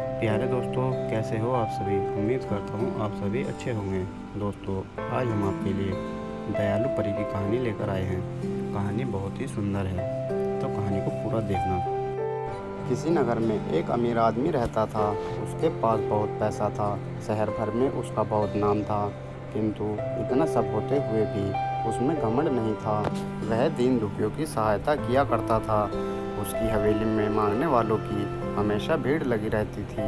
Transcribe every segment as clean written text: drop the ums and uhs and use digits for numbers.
प्यारे दोस्तों, कैसे हो आप सभी। उम्मीद करता हूँ आप सभी अच्छे होंगे। दोस्तों, आज हम आपके लिए दयालु परी की कहानी लेकर आए हैं। कहानी बहुत ही सुंदर है, तो कहानी को पूरा देखना। किसी नगर में एक अमीर आदमी रहता था। उसके पास बहुत पैसा था। शहर भर में उसका बहुत नाम था। किंतु इतना सब होते हुए भी उसमें घमंड नहीं था। वह दीन दुखियों की सहायता किया करता था। उसकी हवेली में मांगने वालों की हमेशा भीड़ लगी रहती थी।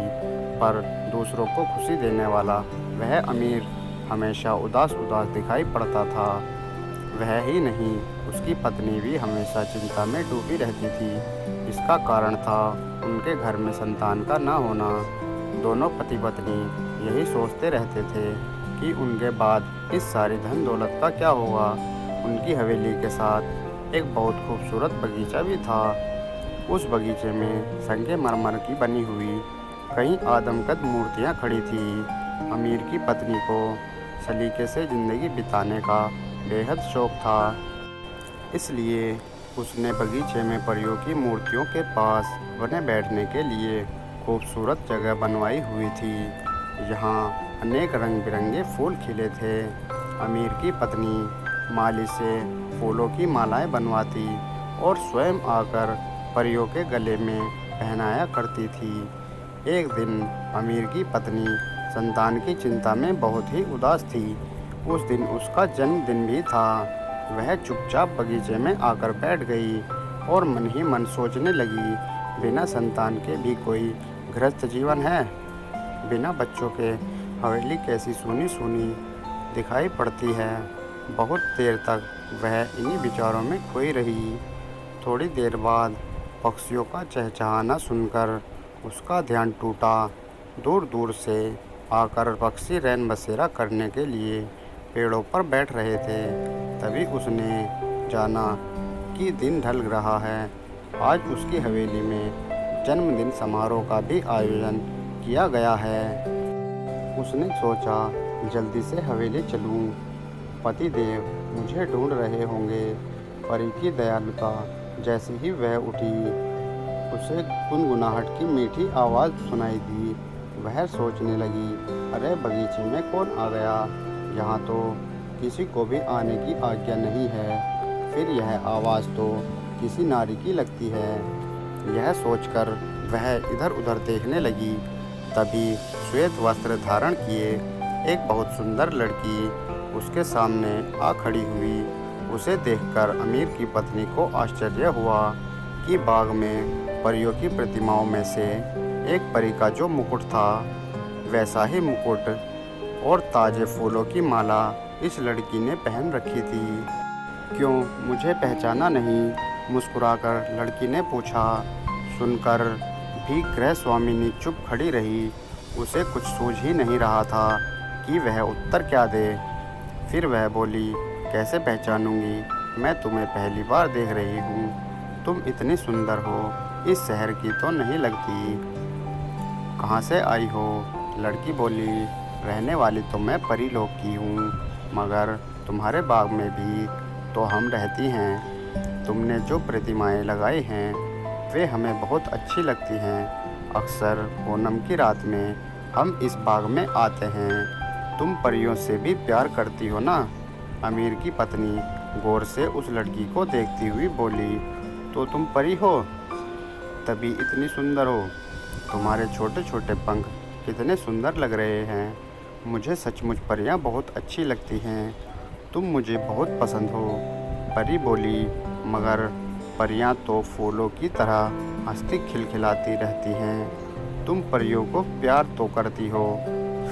पर दूसरों को खुशी देने वाला वह अमीर हमेशा उदास उदास दिखाई पड़ता था। वह ही नहीं, उसकी पत्नी भी हमेशा चिंता में डूबी रहती थी। इसका कारण था उनके घर में संतान का ना होना। दोनों पति पत्नी यही सोचते रहते थे कि उनके बाद इस सारी धन दौलत का क्या होगा। उनकी हवेली के साथ एक बहुत खूबसूरत बगीचा भी था। उस बगीचे में संगमरमर की बनी हुई कई आदमकद मूर्तियां खड़ी थी। अमीर की पत्नी को सलीके से ज़िंदगी बिताने का बेहद शौक था। इसलिए उसने बगीचे में परियों की मूर्तियों के पास उन्हें बैठने के लिए खूबसूरत जगह बनवाई हुई थी। यहाँ अनेक रंग बिरंगे फूल खिले थे। अमीर की पत्नी माली से फूलों की मालाएं बनवाती और स्वयं आकर परियों के गले में पहनाया करती थी। एक दिन अमीर की पत्नी संतान की चिंता में बहुत ही उदास थी। उस दिन उसका जन्मदिन भी था। वह चुपचाप बगीचे में आकर बैठ गई और मन ही मन सोचने लगी, बिना संतान के भी कोई गृहस्थ जीवन है। बिना बच्चों के हवेली कैसी सूनी सूनी दिखाई पड़ती है। बहुत देर तक वह इन्हीं विचारों में खोई रही। थोड़ी देर बाद पक्षियों का चहचहाना सुनकर उसका ध्यान टूटा। दूर दूर से आकर पक्षी रैन बसेरा करने के लिए पेड़ों पर बैठ रहे थे। तभी उसने जाना कि दिन ढल रहा है। आज उसकी हवेली में जन्मदिन समारोह का भी आयोजन किया गया है। उसने सोचा, जल्दी से हवेली चलूं। पतिदेव मुझे ढूंढ रहे होंगे। परी की दयालुता। जैसे ही वह उठी, उसे गुनगुनाहट की मीठी आवाज़ सुनाई दी। वह सोचने लगी, अरे बगीचे में कौन आ गया। यहाँ तो किसी को भी आने की आज्ञा नहीं है। फिर यह आवाज़ तो किसी नारी की लगती है। यह सोचकर वह इधर उधर देखने लगी। तभी श्वेत वस्त्र धारण किए एक बहुत सुंदर लड़की उसके सामने आ खड़ी हुई। उसे देखकर अमीर की पत्नी को आश्चर्य हुआ कि बाग में परियों की प्रतिमाओं में से एक परी का जो मुकुट था, वैसा ही मुकुट और ताज़े फूलों की माला इस लड़की ने पहन रखी थी। क्यों मुझे पहचाना नहीं? मुस्कुराकर लड़की ने पूछा। सुनकर भी गृह स्वामिनी चुप खड़ी रही। उसे कुछ सूझ ही नहीं रहा था कि वह उत्तर क्या दे। फिर वह बोली, कैसे पहचानूंगी? मैं तुम्हें पहली बार देख रही हूँ। तुम इतनी सुंदर हो, इस शहर की तो नहीं लगती। कहाँ से आई हो? लड़की बोली, रहने वाली तो मैं परी लोक की हूँ, मगर तुम्हारे बाग में भी तो हम रहती हैं। तुमने जो प्रतिमाएं लगाई हैं वे हमें बहुत अच्छी लगती हैं। अक्सर पूनम की रात में हम इस बाग में आते हैं। तुम परियों से भी प्यार करती हो ना? अमीर की पत्नी गौर से उस लड़की को देखती हुई बोली, तो तुम परी हो, तभी इतनी सुंदर हो। तुम्हारे छोटे छोटे पंख कितने सुंदर लग रहे हैं। मुझे सचमुच परियां बहुत अच्छी लगती हैं। तुम मुझे बहुत पसंद हो। परी बोली, मगर परियां तो फूलों की तरह हंसती खिलखिलाती रहती हैं। तुम परियों को प्यार तो करती हो,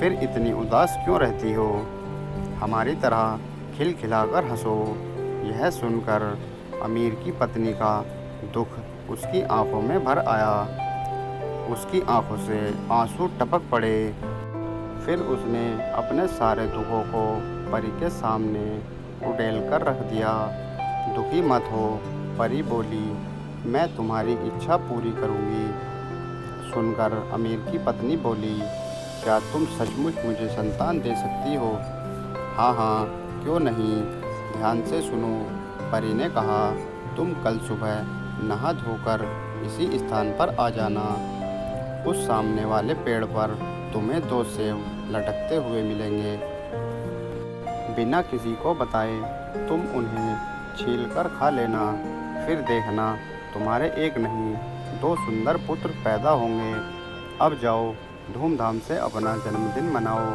फिर इतनी उदास क्यों रहती हो? हमारी तरह खिलखिलाकर हंसो। यह सुनकर अमीर की पत्नी का दुख उसकी आंखों में भर आया। उसकी आंखों से आंसू टपक पड़े। फिर उसने अपने सारे दुखों को परी के सामने उड़ेल कर रख दिया। दुखी मत हो, परी बोली, मैं तुम्हारी इच्छा पूरी करूंगी। सुनकर अमीर की पत्नी बोली, क्या तुम सचमुच मुझे संतान दे सकती हो? हाँ हाँ, क्यों नहीं। ध्यान से सुनो। परी ने कहा, तुम कल सुबह नहा धोकर इसी स्थान पर आ जाना। उस सामने वाले पेड़ पर तुम्हें 2 सेब लटकते हुए मिलेंगे। बिना किसी को बताए तुम उन्हें छीलकर खा लेना, फिर देखना तुम्हारे एक नहीं 2 सुंदर पुत्र पैदा होंगे। अब जाओ, धूमधाम से अपना जन्मदिन मनाओ।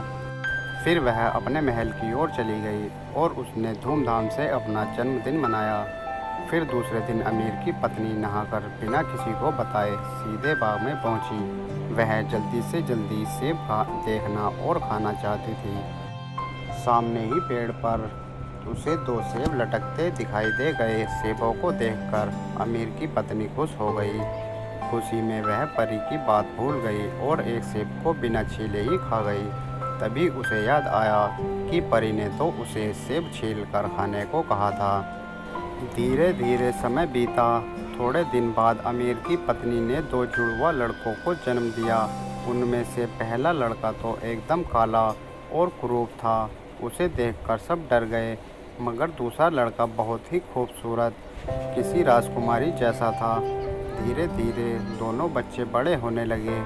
फिर वह अपने महल की ओर चली गई और उसने धूमधाम से अपना जन्मदिन मनाया। फिर दूसरे दिन अमीर की पत्नी नहाकर बिना किसी को बताए सीधे बाग में पहुंची। वह जल्दी से जल्दी सेब देखना और खाना चाहती थी। सामने ही पेड़ पर उसे 2 सेब लटकते दिखाई दे गए। सेबों को देखकर अमीर की पत्नी खुश हो गई। खुशी में वह परी की बात भूल गई और एक सेब को बिना छीले ही खा गई। तभी उसे याद आया कि परी ने तो उसे सेब छील कर खाने को कहा था। धीरे धीरे समय बीता। थोड़े दिन बाद अमीर की पत्नी ने 2 जुड़वा लड़कों को जन्म दिया। उनमें से पहला लड़का तो एकदम काला और कुरूप था, उसे देखकर सब डर गए। मगर दूसरा लड़का बहुत ही खूबसूरत, किसी राजकुमारी जैसा था। धीरे धीरे दोनों बच्चे बड़े होने लगे।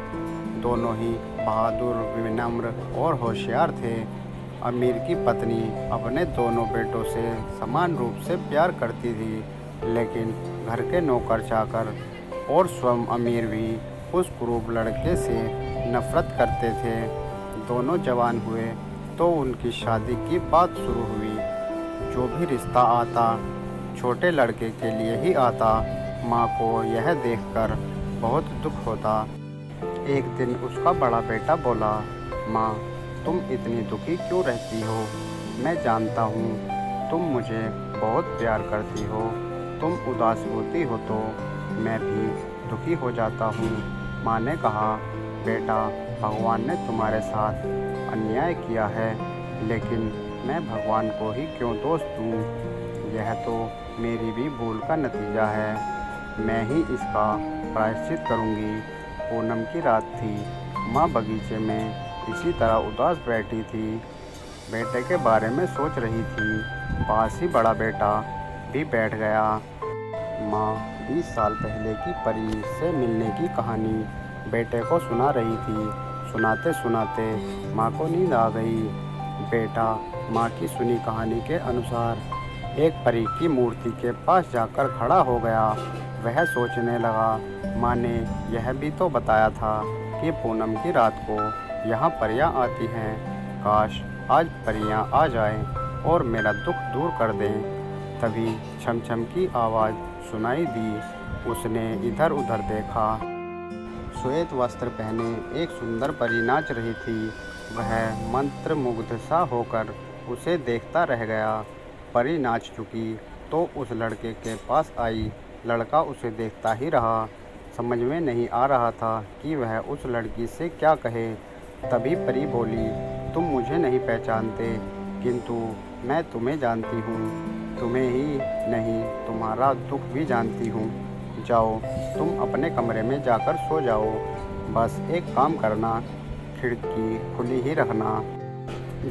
दोनों ही बहादुर, विनम्र और होशियार थे। अमीर की पत्नी अपने दोनों बेटों से समान रूप से प्यार करती थी, लेकिन घर के नौकर चाकर और स्वयं अमीर भी उस कुरूप लड़के से नफरत करते थे। दोनों जवान हुए तो उनकी शादी की बात शुरू हुई। जो भी रिश्ता आता छोटे लड़के के लिए ही आता। माँ को यह देखकर बहुत दुख होता। एक दिन उसका बड़ा बेटा बोला, माँ, तुम इतनी दुखी क्यों रहती हो? मैं जानता हूँ तुम मुझे बहुत प्यार करती हो। तुम उदास होती हो तो मैं भी दुखी हो जाता हूँ। माँ ने कहा, बेटा, भगवान ने तुम्हारे साथ अन्याय किया है, लेकिन मैं भगवान को ही क्यों दोष दूँ? यह तो मेरी भी भूल का नतीजा है। मैं ही इसका प्रायश्चित करूँगी। पूनम की रात थी। माँ बगीचे में इसी तरह उदास बैठी थी, बेटे के बारे में सोच रही थी। पास ही बड़ा बेटा भी बैठ गया। माँ 20 साल पहले की परी से मिलने की कहानी बेटे को सुना रही थी। सुनाते सुनाते माँ को नींद आ गई। बेटा माँ की सुनी कहानी के अनुसार एक परी की मूर्ति के पास जाकर खड़ा हो गया। वह सोचने लगा, माँ ने यह भी तो बताया था कि पूनम की रात को यहाँ परियां आती हैं। काश आज परियां आ जाएं और मेरा दुख दूर कर दें। तभी छमछम की आवाज़ सुनाई दी। उसने इधर उधर देखा। श्वेत वस्त्र पहने एक सुंदर परी नाच रही थी। वह मंत्रमुग्ध सा होकर उसे देखता रह गया। परी नाच चुकी तो उस लड़के के पास आई। लड़का उसे देखता ही रहा। समझ में नहीं आ रहा था कि वह उस लड़की से क्या कहे। तभी परी बोली, तुम मुझे नहीं पहचानते, किंतु मैं तुम्हें जानती हूँ। तुम्हें ही नहीं, तुम्हारा दुख भी जानती हूँ। जाओ, तुम अपने कमरे में जाकर सो जाओ। बस एक काम करना, खिड़की खुली ही रखना।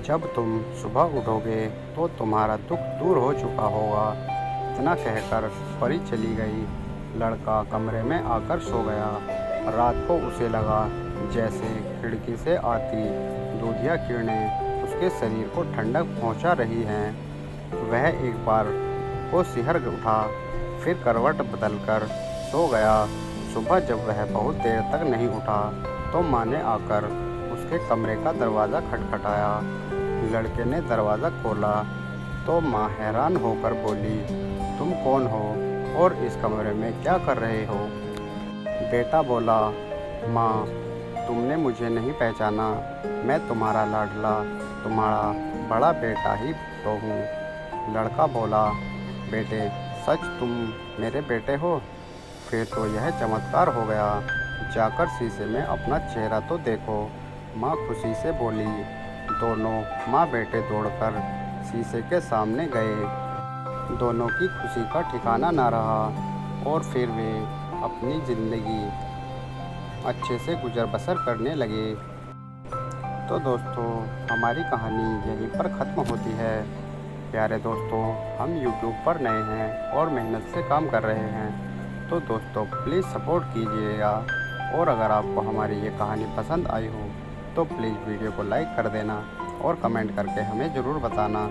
जब तुम सुबह उठोगे तो तुम्हारा दुख दूर हो चुका होगा। इतना कहकर परी चली गई। लड़का कमरे में आकर सो गया। रात को उसे लगा जैसे खिड़की से आती दूधिया किरणें उसके शरीर को ठंडक पहुंचा रही हैं। वह एक बार को सिहर उठा, फिर करवट बदलकर सो गया। सुबह जब वह बहुत देर तक नहीं उठा तो माँ ने आकर उसके कमरे का दरवाज़ा खटखटाया। लड़के ने दरवाज़ा खोला तो माँ हैरान होकर बोली, तुम कौन हो और इस कमरे में क्या कर रहे हो? बेटा बोला, माँ, तुमने मुझे नहीं पहचाना। मैं तुम्हारा लाडला, तुम्हारा बड़ा बेटा ही तो हूँ। लड़का बोला, बेटे, सच तुम मेरे बेटे हो? फिर तो यह चमत्कार हो गया। जाकर शीशे में अपना चेहरा तो देखो। माँ खुशी से बोली। दोनों माँ बेटे दौड़कर शीशे के सामने गए। दोनों की खुशी का ठिकाना ना रहा और फिर वे अपनी ज़िंदगी अच्छे से गुजर बसर करने लगे। तो दोस्तों, हमारी कहानी यहीं पर ख़त्म होती है। प्यारे दोस्तों, हम YouTube पर नए हैं और मेहनत से काम कर रहे हैं, तो दोस्तों प्लीज़ सपोर्ट कीजिएगा और अगर आपको हमारी ये कहानी पसंद आई हो तो प्लीज़ वीडियो को लाइक कर देना और कमेंट करके हमें ज़रूर बताना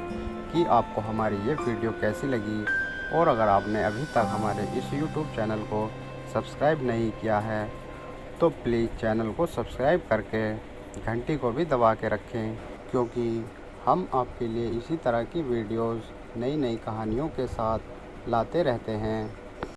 कि आपको हमारी ये वीडियो कैसी लगी। और अगर आपने अभी तक हमारे इस YouTube चैनल को सब्सक्राइब नहीं किया है तो प्लीज़ चैनल को सब्सक्राइब करके घंटी को भी दबा के रखें, क्योंकि हम आपके लिए इसी तरह की वीडियोज़ नई नई कहानियों के साथ लाते रहते हैं।